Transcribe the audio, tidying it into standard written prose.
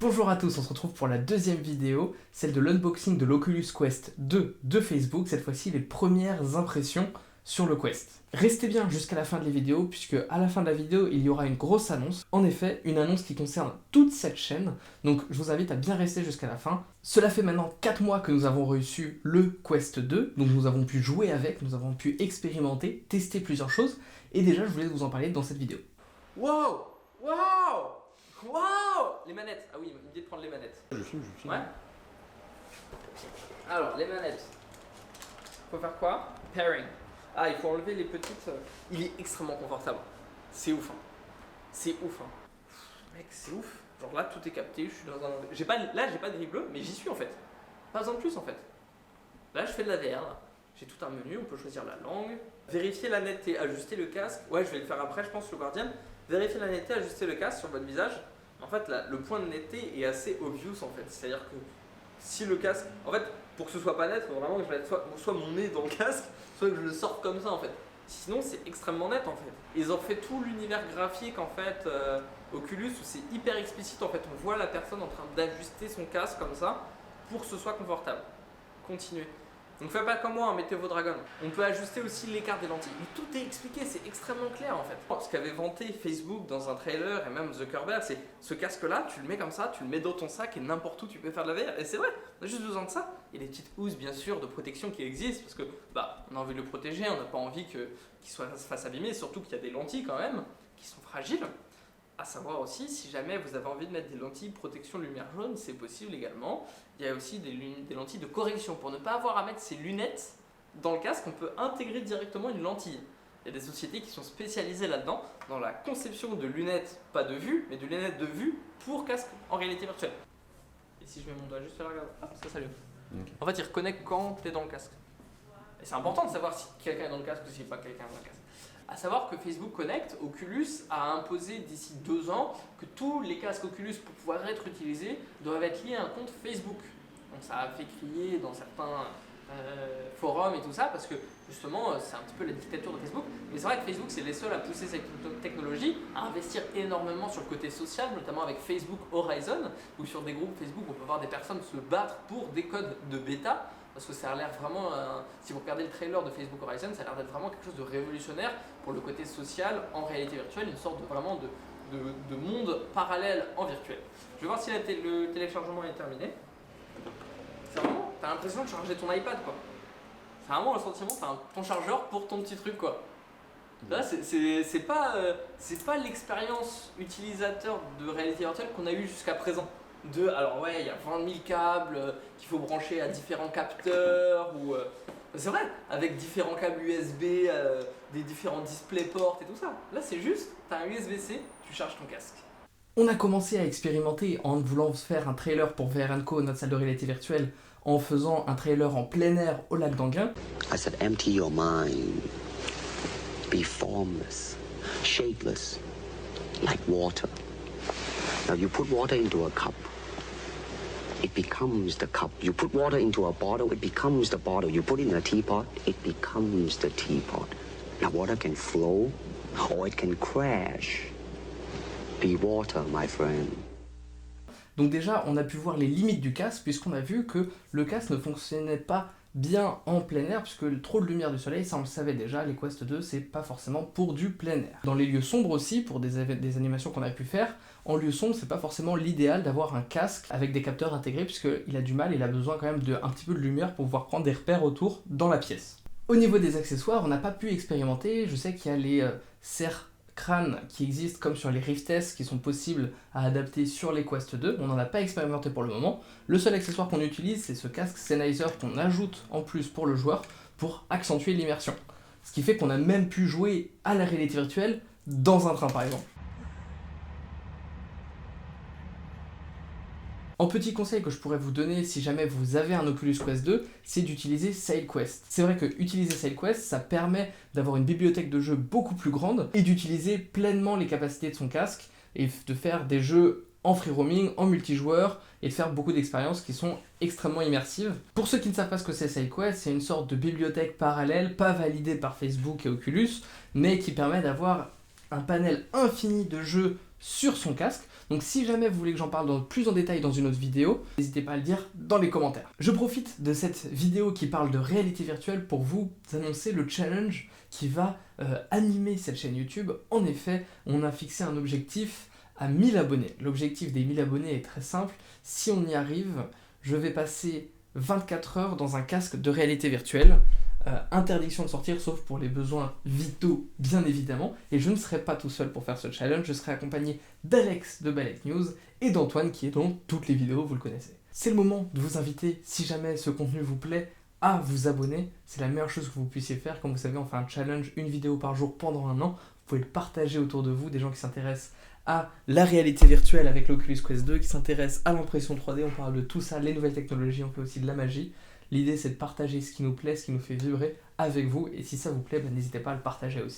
Bonjour à tous, on se retrouve pour la deuxième vidéo, celle de l'unboxing de l'Oculus Quest 2 de Facebook, cette fois-ci les premières impressions sur le Quest. Restez bien jusqu'à la fin de la vidéo, puisque à la fin de la vidéo, il y aura une grosse annonce. En effet, une annonce qui concerne toute cette chaîne, donc je vous invite à bien rester jusqu'à la fin. Cela fait maintenant 4 mois que nous avons reçu le Quest 2, donc nous avons pu jouer avec, nous avons pu expérimenter, tester plusieurs choses, et déjà je voulais vous en parler dans cette vidéo. Wow! Wow! Wow! Les manettes. Ah oui, il me dit de prendre les manettes. Je filme. Ouais. Alors, les manettes. Faut faire quoi? Pairing. Ah, il faut enlever les petites. Il est extrêmement confortable. C'est ouf. Hein. C'est ouf. Hein. Mec, c'est ouf. Genre là, tout est capté. Je suis dans un. Là, j'ai pas de grille bleue, mais j'y suis en fait. Pas besoin de plus en fait. Là, je fais de la VR. Là. J'ai tout un menu. On peut choisir la langue. Vérifier la netteté, ajuster le casque. Ouais, je vais le faire après, je pense, le Guardian. Vérifier la netteté, ajuster le casque sur votre visage. En fait, là, le point de netteté est assez obvious en fait. C'est-à-dire que si le casque. En fait, pour que ce soit pas net, il faut vraiment que je mette soit mon nez dans le casque, soit que je le sorte comme ça en fait. Sinon, c'est extrêmement net en fait. Ils ont fait tout l'univers graphique en fait, Oculus, où c'est hyper explicite en fait. On voit la personne en train d'ajuster son casque comme ça pour que ce soit confortable. Continuez. Donc faites pas comme moi, hein, mettez vos dragons. On peut ajuster aussi l'écart des lentilles. Mais tout est expliqué, c'est extrêmement clair en fait. Ce qu'avait vanté Facebook dans un trailer et même Zuckerberg, c'est ce casque-là, tu le mets comme ça, tu le mets dans ton sac et n'importe où tu peux faire de la VR. Et c'est vrai, on a juste besoin de ça. Et les petites housses bien sûr de protection qui existent parce que on a envie de le protéger, on n'a pas envie qu'il se fasse abîmer, surtout qu'il y a des lentilles quand même qui sont fragiles. À savoir aussi, si jamais vous avez envie de mettre des lentilles protection lumière jaune, c'est possible également. Il y a aussi des lentilles de correction. Pour ne pas avoir à mettre ses lunettes dans le casque, on peut intégrer directement une lentille. Il y a des sociétés qui sont spécialisées là-dedans, dans la conception de lunettes, pas de vue, mais de lunettes de vue pour casque en réalité virtuelle. Et si je mets mon doigt juste là, regarde, hop, ça s'allume. Okay. En fait, il reconnaît quand tu es dans le casque. Et c'est important de savoir si quelqu'un est dans le casque ou si pas quelqu'un est dans le casque. À savoir que Facebook Connect, Oculus a imposé d'ici 2 ans que tous les casques Oculus pour pouvoir être utilisés doivent être liés à un compte Facebook. Donc ça a fait crier dans certains forums et tout ça parce que justement c'est un petit peu la dictature de Facebook. Mais c'est vrai que Facebook c'est les seuls à pousser cette technologie, à investir énormément sur le côté social, notamment avec Facebook Horizon, où sur des groupes Facebook on peut voir des personnes se battre pour des codes de bêta. Parce que ça a l'air vraiment, si vous regardez le trailer de Facebook Horizon, ça a l'air d'être vraiment quelque chose de révolutionnaire pour le côté social en réalité virtuelle, une sorte de monde parallèle en virtuel. Je vais voir si le téléchargement est terminé. C'est vraiment, t'as l'impression de charger ton iPad quoi. C'est vraiment le sentiment, t'as ton chargeur pour ton petit truc quoi. Là, c'est pas l'expérience utilisateur de réalité virtuelle qu'on a eu jusqu'à présent. Alors ouais, il y a 20 000 câbles qu'il faut brancher à différents capteurs ou c'est vrai, avec différents câbles USB, des différents DisplayPort et tout ça. Là c'est juste, tu as un USB-C, tu charges ton casque. On a commencé à expérimenter en voulant faire un trailer pour VR & Co, notre salle de réalité virtuelle, en faisant un trailer en plein air au lac d'Anguin. I said empty your mind, be formless, shapeless, like water. Now you put water into a cup. It becomes the cup. You put water into a bottle, it becomes the bottle. You put it in a teapot, it becomes the teapot. Now water can flow or it can crash. Be water, my friend. Donc déjà, on a pu voir les limites du casque puisqu'on a vu que le casque ne fonctionnait pas bien en plein air puisque trop de lumière du soleil, ça on le savait déjà, les Quest 2 c'est pas forcément pour du plein air. Dans les lieux sombres aussi, pour des animations qu'on a pu faire, en lieu sombre c'est pas forcément l'idéal d'avoir un casque avec des capteurs intégrés puisqu'il a du mal, il a besoin quand même d'un petit peu de lumière pour pouvoir prendre des repères autour dans la pièce. Au niveau des accessoires, on n'a pas pu expérimenter, je sais qu'il y a les serre-crânes qui existent comme sur les Rift S qui sont possibles à adapter sur les Quest 2, on n'en a pas expérimenté pour le moment. Le seul accessoire qu'on utilise c'est ce casque Sennheiser qu'on ajoute en plus pour le joueur pour accentuer l'immersion. Ce qui fait qu'on a même pu jouer à la réalité virtuelle dans un train par exemple. En petit conseil que je pourrais vous donner si jamais vous avez un Oculus Quest 2, c'est d'utiliser SailQuest. C'est vrai que utiliser SailQuest, ça permet d'avoir une bibliothèque de jeux beaucoup plus grande et d'utiliser pleinement les capacités de son casque et de faire des jeux en free roaming, en multijoueur et de faire beaucoup d'expériences qui sont extrêmement immersives. Pour ceux qui ne savent pas ce que c'est SailQuest, c'est une sorte de bibliothèque parallèle, pas validée par Facebook et Oculus, mais qui permet d'avoir un panel infini de jeux sur son casque. Donc si jamais vous voulez que j'en parle plus en détail dans une autre vidéo, n'hésitez pas à le dire dans les commentaires. Je profite de cette vidéo qui parle de réalité virtuelle pour vous annoncer le challenge qui va animer cette chaîne YouTube. En effet, on a fixé un objectif à 1000 abonnés. L'objectif des 1000 abonnés est très simple. Si on y arrive, je vais passer 24 heures dans un casque de réalité virtuelle. Interdiction de sortir sauf pour les besoins vitaux bien évidemment, et je ne serai pas tout seul pour faire ce challenge, je serai accompagné d'Alex de Balek News et d'Antoine qui est dans toutes les vidéos, vous le connaissez. C'est le moment de vous inviter, si jamais ce contenu vous plaît, à vous abonner, c'est la meilleure chose que vous puissiez faire. Comme vous savez, on fait un challenge, une vidéo par jour pendant un an, vous pouvez le partager autour de vous, des gens qui s'intéressent à la réalité virtuelle avec l'Oculus Quest 2, qui s'intéressent à l'impression 3D, on parle de tout ça, les nouvelles technologies, on fait aussi de la magie. L'idée c'est de partager ce qui nous plaît, ce qui nous fait vibrer avec vous, et si ça vous plaît, n'hésitez pas à le partager aussi.